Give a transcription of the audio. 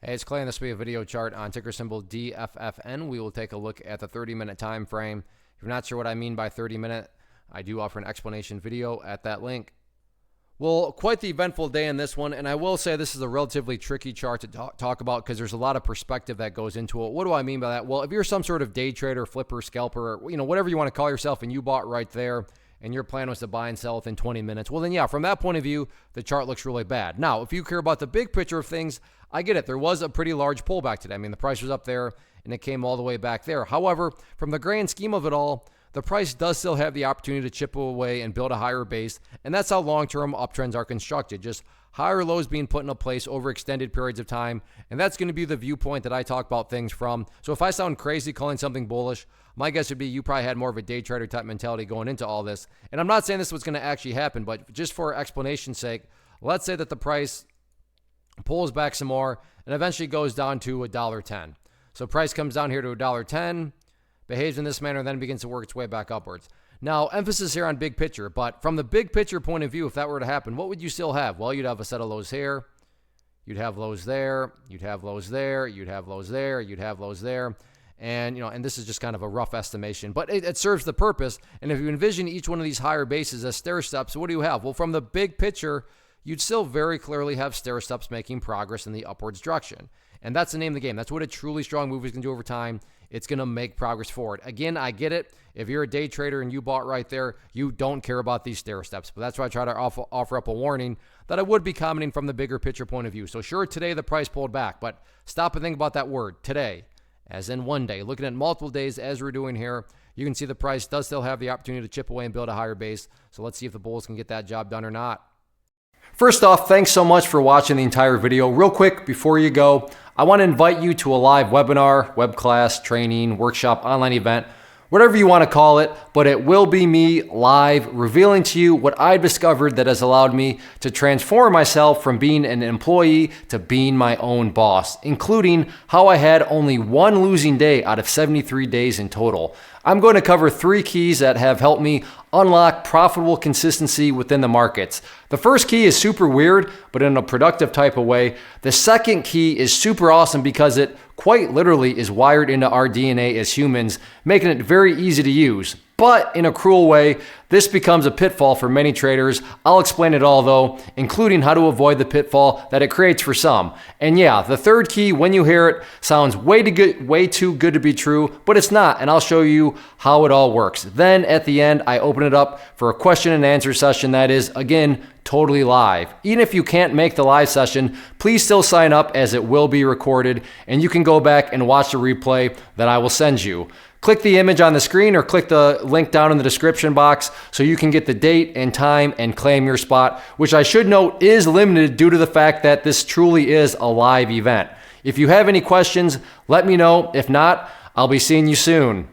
Hey, it's Clay, and this will be a video chart on ticker symbol DFFN. We will take a look at the 30-minute time frame. If you're not sure what I mean by 30-minute, I do offer an explanation video at that link. Well, quite the eventful day in this one, and I will say this is a relatively tricky chart to talk about because there's a lot of perspective that goes into it. What do I mean by that? Well, if you're some sort of day trader, flipper, scalper, whatever you want to call yourself, and you bought right there, and your plan was to buy and sell within 20 minutes, well then yeah, from that point of view, the chart looks really bad. Now, if you care about the big picture of things, I get it. There was a pretty large pullback today. I mean, the price was up there, and it came all the way back there. However, from the grand scheme of it all, the price does still have the opportunity to chip away and build a higher base, and that's how long-term uptrends are constructed. Just higher lows being put into place over extended periods of time, and that's going to be the viewpoint that I talk about things from. So if I sound crazy calling something bullish, my guess would be you probably had more of a day trader type mentality going into all this. And I'm not saying this was going to actually happen, but just for explanation's sake, let's say that the price pulls back some more and eventually goes down to $1.10. So price comes down here to $1.10, behaves in this manner, and then begins to work its way back upwards. Now, emphasis here on big picture, but from the big picture point of view, if that were to happen, what would you still have? Well, you'd have a set of lows here, you'd have lows there, you'd have lows there, you'd have lows there, you'd have lows there. And, and this is just kind of a rough estimation, but it serves the purpose. And if you envision each one of these higher bases as stair steps, what do you have? Well, from the big picture, you'd still very clearly have stair steps making progress in the upwards direction. And that's the name of the game. That's what a truly strong move is going to do over time. It's going to make progress forward. Again, I get it. If you're a day trader and you bought right there, you don't care about these stair steps. But that's why I try to offer up a warning that I would be commenting from the bigger picture point of view. So sure, today the price pulled back, but stop and think about that word, today, as in one day. Looking at multiple days as we're doing here, you can see the price does still have the opportunity to chip away and build a higher base. So let's see if the bulls can get that job done or not. First off, thanks so much for watching the entire video. Real quick, before you go, I want to invite you to a live webinar, web class, training, workshop, online event, whatever you want to call it, but it will be me live revealing to you what I've discovered that has allowed me to transform myself from being an employee to being my own boss, including how I had only one losing day out of 73 days in total. I'm going to cover 3 keys that have helped me unlock profitable consistency within the markets. The first key is super weird, but in a productive type of way. The second key is super awesome because it quite literally is wired into our DNA as humans, making it very easy to use. But in a cruel way, this becomes a pitfall for many traders. I'll explain it all though, including how to avoid the pitfall that it creates for some. And yeah, the third key, when you hear it, sounds way too good to be true, but it's not, and I'll show you how it all works. Then at the end, I open it up for a question and answer session that is, again, totally live. Even if you can't make the live session, please still sign up as it will be recorded, and you can go back and watch the replay that I will send you. Click the image on the screen or click the link down in the description box so you can get the date and time and claim your spot, which I should note is limited due to the fact that this truly is a live event. If you have any questions, let me know. If not, I'll be seeing you soon.